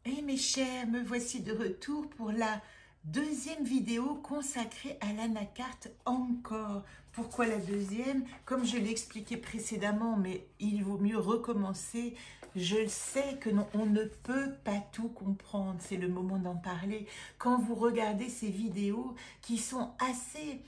Et mes chers, me voici de retour pour la deuxième vidéo consacrée à l'anacarte encore. Pourquoi la deuxième? Comme je l'ai expliqué précédemment, mais il vaut mieux recommencer. Je sais que on ne peut pas tout comprendre, c'est le moment d'en parler. Quand vous regardez ces vidéos qui sont assez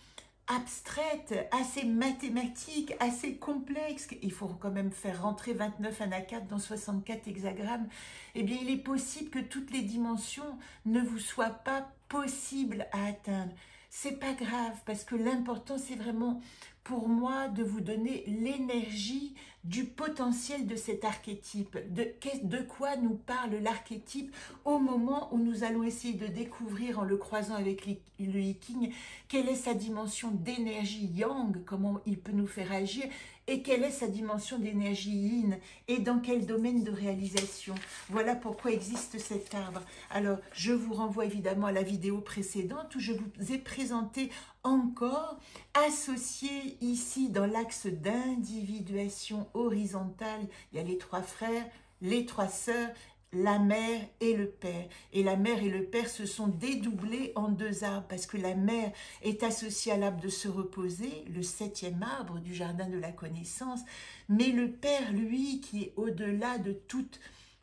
abstraite, assez mathématique, assez complexe, il faut quand même faire rentrer 29 anacates dans 64 hexagrammes, eh bien il est possible que toutes les dimensions ne vous soient pas possibles à atteindre. C'est pas grave, parce que l'important c'est vraiment pour moi de vous donner l'énergie du potentiel de cet archétype, de quoi nous parle l'archétype au moment où nous allons essayer de découvrir en le croisant avec le Yiking, quelle est sa dimension d'énergie yang, comment il peut nous faire agir, et quelle est sa dimension d'énergie yin, et dans quel domaine de réalisation. Voilà pourquoi existe cet arbre. Alors, je vous renvoie évidemment à la vidéo précédente où je vous ai présenté encore, associé ici dans l'axe d'individuation horizontale, il y a les trois frères, les trois sœurs, la mère et le père. Et la mère et le père se sont dédoublés en deux arbres parce que la mère est associée à l'arbre de se reposer, le septième arbre du jardin de la connaissance, mais le père, lui, qui est au-delà de toute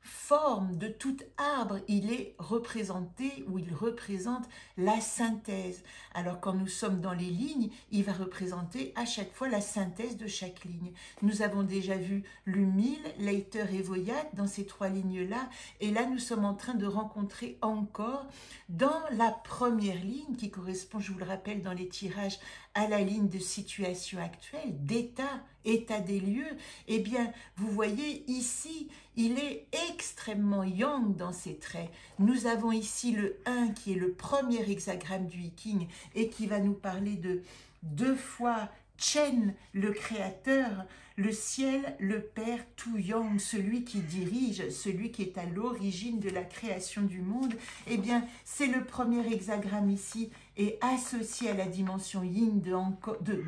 forme, de tout arbre, il est représenté ou il représente la synthèse. Alors quand nous sommes dans les lignes, il va représenter à chaque fois la synthèse de chaque ligne. Nous avons déjà vu l'Humil, Leiter et Voyat dans ces trois lignes-là, et là nous sommes en train de rencontrer encore dans la première ligne qui correspond, je vous le rappelle, dans les tirages à la ligne de situation actuelle, d'état, état des lieux, eh bien, vous voyez ici, il est extrêmement yang dans ses traits. Nous avons ici le 1 qui est le premier hexagramme du Yiking et qui va nous parler de deux fois Chen, le créateur, le ciel, le Père, tout yang, celui qui dirige, celui qui est à l'origine de la création du monde. Eh bien, c'est le premier hexagramme ici et associé à la dimension yin de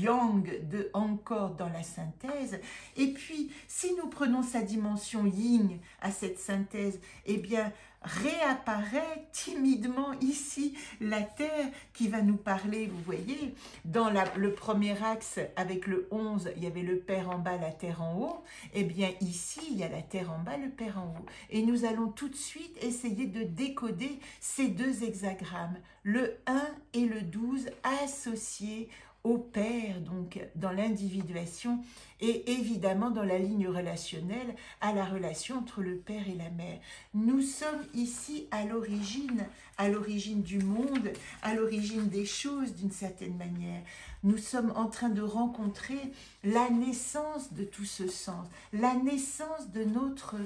yang de encore dans la synthèse. Et puis, si nous prenons sa dimension yin à cette synthèse, eh bien, réapparaît timidement ici la Terre qui va nous parler, vous voyez, dans le premier axe avec le 11, il y avait le Père en bas, la Terre en haut, et bien ici, il y a la Terre en bas, le Père en haut. Et nous allons tout de suite essayer de décoder ces deux hexagrammes, le 1 et le 12 associés au Père, donc dans l'individuation, et évidemment dans la ligne relationnelle, à la relation entre le Père et la Mère. Nous sommes ici à l'origine du monde, à l'origine des choses d'une certaine manière. Nous sommes en train de rencontrer la naissance de tout ce sens, la naissance de notre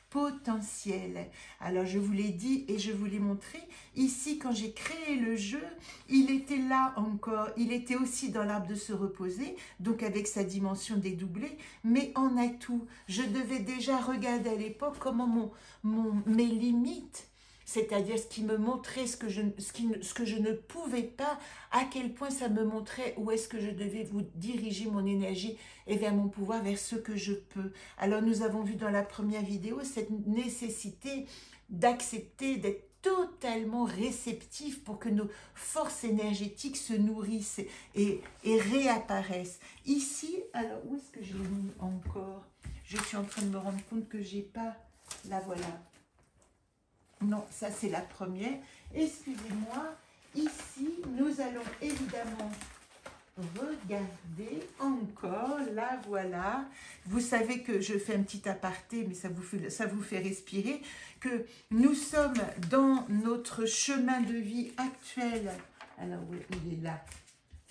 potentiel. Alors je vous l'ai dit et je vous l'ai montré, ici quand j'ai créé le jeu, il était là encore, il était aussi dans l'arbre de se reposer, donc avec sa dimension dédoublée, mais en atout. Je devais déjà regarder à l'époque comment mes limites, c'est-à-dire ce qui me montrait ce que je ne pouvais pas, à quel point ça me montrait où est-ce que je devais vous diriger mon énergie et vers mon pouvoir, vers ce que je peux. Alors nous avons vu dans la première vidéo cette nécessité d'accepter, d'être totalement réceptif pour que nos forces énergétiques se nourrissent et réapparaissent. Ici, alors où est-ce que je l'ai mis encore? Je suis en train de me rendre compte que j'ai pas, la voilà. Non, ça c'est la première. Excusez-moi. Ici, nous allons évidemment regarder encore. La voilà. Vous savez que je fais un petit aparté, mais ça vous fait respirer, que nous sommes dans notre chemin de vie actuel. Alors, oui, il est là.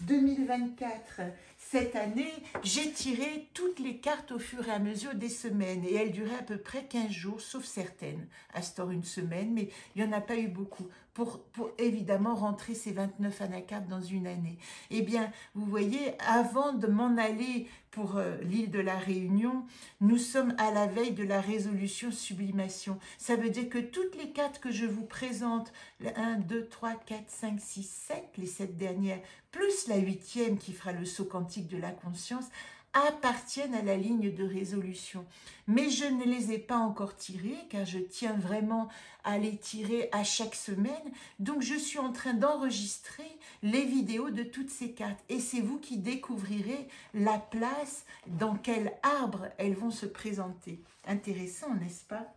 2024. Cette année, j'ai tiré toutes les cartes au fur et à mesure des semaines et elles duraient à peu près 15 jours, sauf certaines. Astor une semaine, mais il n'y en a pas eu beaucoup pour évidemment rentrer ces 29 anacates dans une année. Eh bien, vous voyez, avant de m'en aller pour l'île de la Réunion, nous sommes à la veille de la résolution sublimation. Ça veut dire que toutes les cartes que je vous présente, 1, 2, 3, 4, 5, 6, 7, les 7 dernières, plus la 8e qui fera le saut quantique de la conscience, appartiennent à la ligne de résolution. Mais je ne les ai pas encore tirés, car je tiens vraiment à les tirer à chaque semaine. Donc je suis en train d'enregistrer les vidéos de toutes ces cartes. Et c'est vous qui découvrirez la place dans quel arbre elles vont se présenter. Intéressant, n'est-ce pas?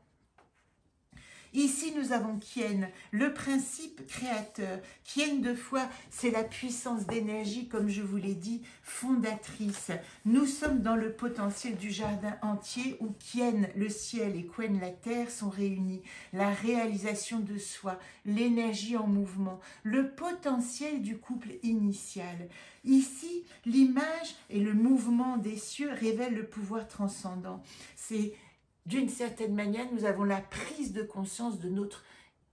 Ici, nous avons Kien, le principe créateur. Kien, deux fois, c'est la puissance d'énergie, comme je vous l'ai dit, fondatrice. Nous sommes dans le potentiel du jardin entier où Kien, le ciel, et Quen, la terre, sont réunis. La réalisation de soi, l'énergie en mouvement, le potentiel du couple initial. Ici, l'image et le mouvement des cieux révèlent le pouvoir transcendant. C'est d'une certaine manière, nous avons la prise de conscience de notre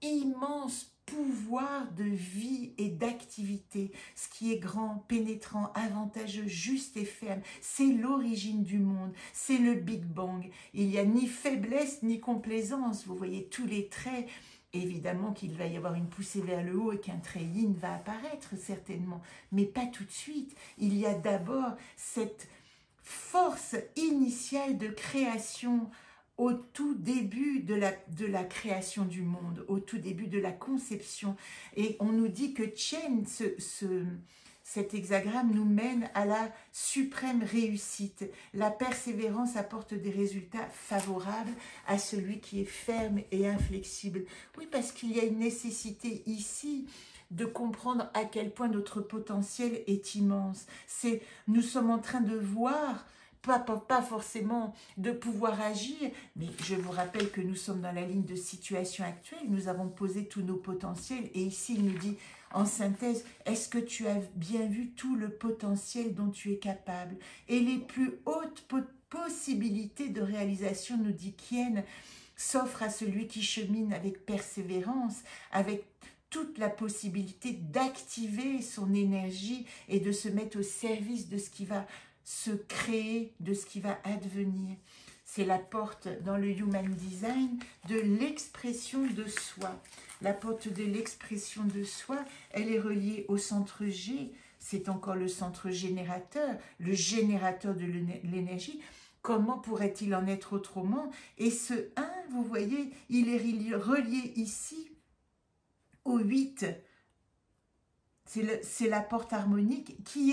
immense pouvoir de vie et d'activité. Ce qui est grand, pénétrant, avantageux, juste et ferme, c'est l'origine du monde, c'est le Big Bang. Il n'y a ni faiblesse ni complaisance. Vous voyez tous les traits. Évidemment qu'il va y avoir une poussée vers le haut et qu'un trait yin va apparaître certainement, mais pas tout de suite. Il y a d'abord cette force initiale de création au tout début de la création du monde, au tout début de la conception. Et on nous dit que Tien, cet hexagramme nous mène à la suprême réussite. La persévérance apporte des résultats favorables à celui qui est ferme et inflexible. Oui, parce qu'il y a une nécessité ici de comprendre à quel point notre potentiel est immense. Nous sommes en train de voir, pas forcément de pouvoir agir, mais je vous rappelle que nous sommes dans la ligne de situation actuelle, nous avons posé tous nos potentiels, et ici il nous dit en synthèse, est-ce que tu as bien vu tout le potentiel dont tu es capable? Et les plus hautes possibilités de réalisation, nous dit Kien, s'offrent à celui qui chemine avec persévérance, avec toute la possibilité d'activer son énergie et de se mettre au service de ce qui va se créer, de ce qui va advenir. C'est la porte dans le Human Design de l'expression de soi. La porte de l'expression de soi, elle est reliée au centre G, c'est encore le centre générateur, le générateur de l'énergie. Comment pourrait-il en être autrement? Et ce 1, vous voyez, il est relié ici au 8. C'est la porte harmonique qui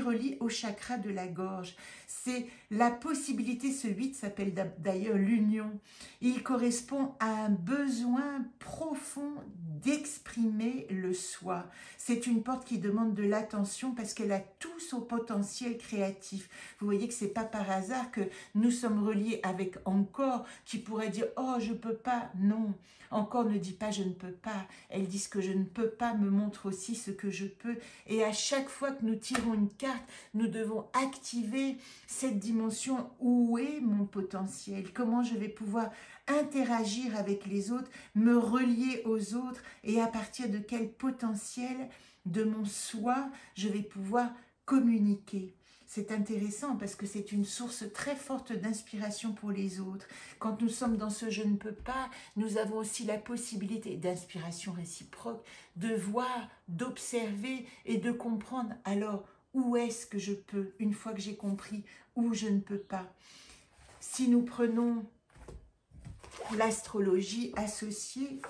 relie au chakra de la gorge. C'est la possibilité, ce 8 s'appelle d'ailleurs l'union. Il correspond à un besoin profond d'exprimer le soi. C'est une porte qui demande de l'attention parce qu'elle a tout son potentiel créatif. Vous voyez que ce n'est pas par hasard que nous sommes reliés avec Encore, qui pourrait dire « Oh, je ne peux pas ». Non, Encore ne dit pas « je ne peux pas ». Elle dit ce que je ne peux pas me montre aussi ce que je peux. Et à chaque fois que nous tirons une carte, nous devons activer cette dimension. Où est mon potentiel? Comment je vais pouvoir interagir avec les autres, me relier aux autres, et à partir de quel potentiel de mon soi je vais pouvoir communiquer. C'est intéressant parce que c'est une source très forte d'inspiration pour les autres. Quand nous sommes dans ce « je ne peux pas », nous avons aussi la possibilité d'inspiration réciproque, de voir, d'observer et de comprendre. Alors, où est-ce que je peux, une fois que j'ai compris où je ne peux pas? Si nous prenons l'astrologie associée,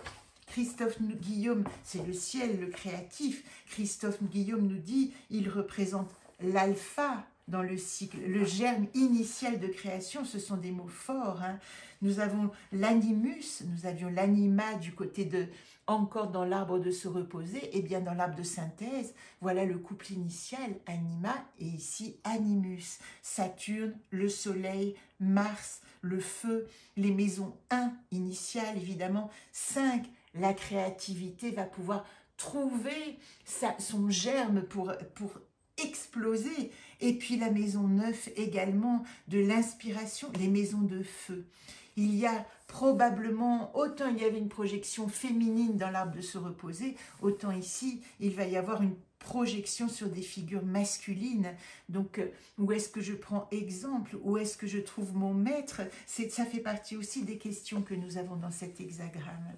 Christophe Guillaume, c'est le ciel, le créatif. Christophe Guillaume nous dit, il représente l'alpha dans le cycle, le germe initial de création. Ce sont des mots forts, hein. Nous avons l'animus, nous avions l'anima du côté de Encore dans l'arbre de se reposer, et bien dans l'arbre de synthèse, voilà le couple initial, anima, et ici animus, Saturne, le soleil, Mars, le feu, les maisons 1 initiales évidemment, 5, la créativité va pouvoir trouver son germe pour exploser. Et puis la maison 9 également, de l'inspiration, les maisons de feu. Il y a probablement, autant il y avait une projection féminine dans l'arbre de se reposer, autant ici, il va y avoir une projection sur des figures masculines. Donc, où est-ce que je prends exemple? Où est-ce que je trouve mon maître? Ça fait partie aussi des questions que nous avons dans cet hexagramme.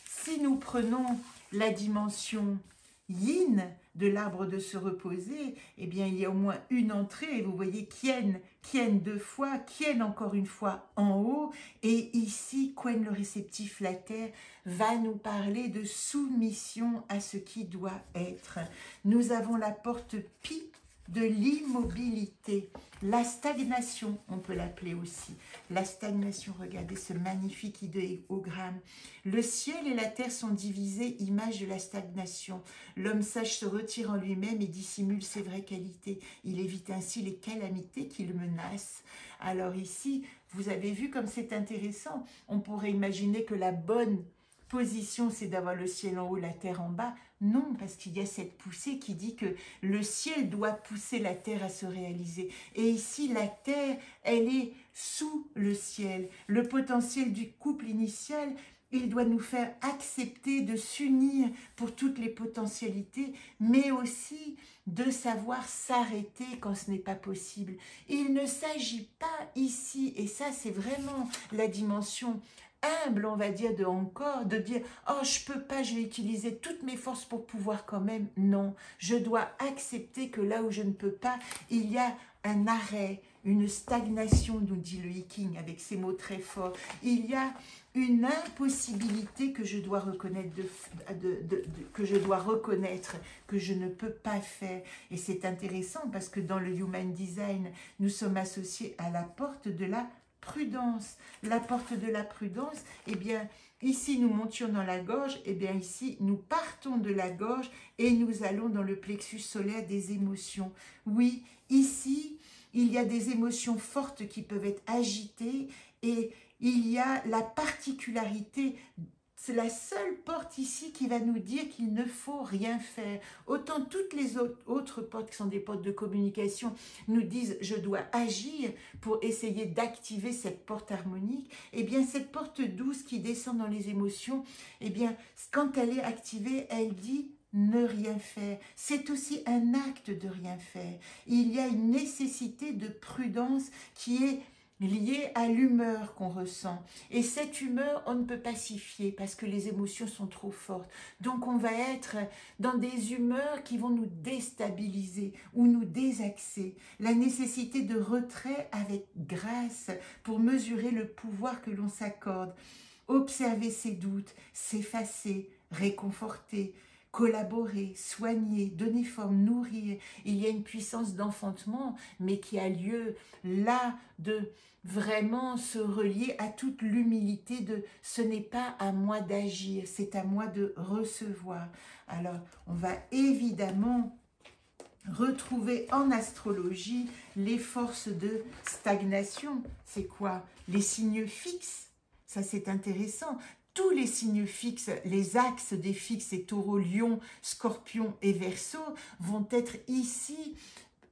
Si nous prenons la dimension 4, yin de l'arbre de se reposer, eh bien il y a au moins une entrée, vous voyez Kien, Kien 2 fois, Kien encore une fois en haut, et ici Quen le réceptif, la terre, va nous parler de soumission à ce qui doit être. Nous avons la porte Pi de l'immobilité, la stagnation, on peut l'appeler aussi. La stagnation, regardez ce magnifique idéogramme. Le ciel et la terre sont divisés, image de la stagnation. L'homme sage se retire en lui-même et dissimule ses vraies qualités. Il évite ainsi les calamités qui le menacent. Alors ici, vous avez vu comme c'est intéressant. On pourrait imaginer que la bonne position, c'est d'avoir le ciel en haut, la terre en bas. Non, parce qu'il y a cette poussée qui dit que le ciel doit pousser la terre à se réaliser. Et ici, la terre, elle est sous le ciel. Le potentiel du couple initial, il doit nous faire accepter de s'unir pour toutes les potentialités, mais aussi de savoir s'arrêter quand ce n'est pas possible. Il ne s'agit pas ici, et ça c'est vraiment la dimension humble, on va dire, de encore, de dire « Oh, je peux pas, je vais utiliser toutes mes forces pour pouvoir quand même. » Non, je dois accepter que là où je ne peux pas, il y a un arrêt, une stagnation, nous dit le Hiking avec ces mots très forts. Il y a une impossibilité que je dois reconnaître, que je ne peux pas faire. Et c'est intéressant parce que dans le Human Design, nous sommes associés à la porte de la prudence. La porte de la prudence, eh bien, ici nous montions dans la gorge, eh bien ici nous partons de la gorge et nous allons dans le plexus solaire des émotions. Oui, ici, il y a des émotions fortes qui peuvent être agitées et il y a la particularité. C'est la seule porte ici qui va nous dire qu'il ne faut rien faire. Autant toutes les autres portes qui sont des portes de communication nous disent « je dois agir » pour essayer d'activer cette porte harmonique. Eh bien, cette porte douce qui descend dans les émotions, eh bien, quand elle est activée, elle dit « ne rien faire ». C'est aussi un acte de rien faire. Il y a une nécessité de prudence qui est liée à l'humeur qu'on ressent. Et cette humeur, on ne peut pas s'y fier parce que les émotions sont trop fortes. Donc on va être dans des humeurs qui vont nous déstabiliser ou nous désaxer. La nécessité de retrait avec grâce pour mesurer le pouvoir que l'on s'accorde. Observer ses doutes, s'effacer, réconforter, collaborer, soigner, donner forme, nourrir. Il y a une puissance d'enfantement, mais qui a lieu là de vraiment se relier à toute l'humilité de « ce n'est pas à moi d'agir, c'est à moi de recevoir ». Alors, on va évidemment retrouver en astrologie les forces de stagnation. C'est quoi? Les signes fixes. Ça, c'est intéressant. Tous les signes fixes, les axes des fixes et taureau, lion, scorpion et verseau vont être ici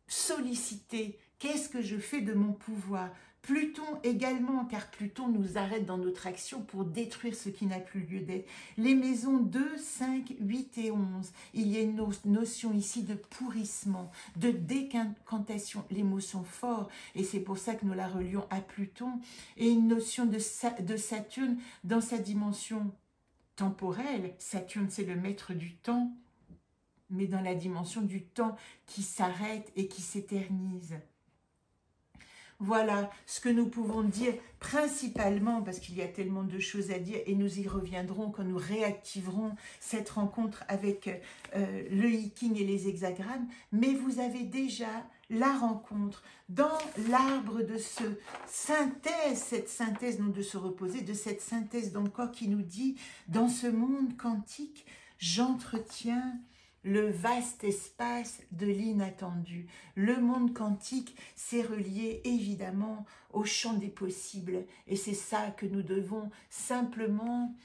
sollicités. Qu'est-ce que je fais de mon pouvoir? Pluton également, car Pluton nous arrête dans notre action pour détruire ce qui n'a plus lieu d'être. Les maisons 2, 5, 8 et 11, il y a une notion ici de pourrissement, de décantation. Les mots sont forts et c'est pour ça que nous la relions à Pluton. Et une notion de Saturne dans sa dimension temporelle. Saturne, c'est le maître du temps, mais dans la dimension du temps qui s'arrête et qui s'éternise. Voilà ce que nous pouvons dire principalement, parce qu'il y a tellement de choses à dire et nous y reviendrons quand nous réactiverons cette rencontre avec le Hiking et les hexagrammes, mais vous avez déjà la rencontre dans l'arbre de ce synthèse, cette synthèse non de se reposer, de cette synthèse d'encore qui nous dit dans ce monde quantique, j'entretiens le vaste espace de l'inattendu. Le monde quantique, c'est relié évidemment au champ des possibles. Et c'est ça que nous devons simplement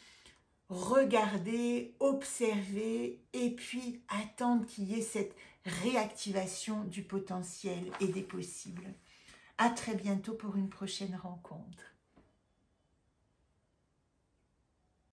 regarder, observer et puis attendre qu'il y ait cette réactivation du potentiel et des possibles. À très bientôt pour une prochaine rencontre.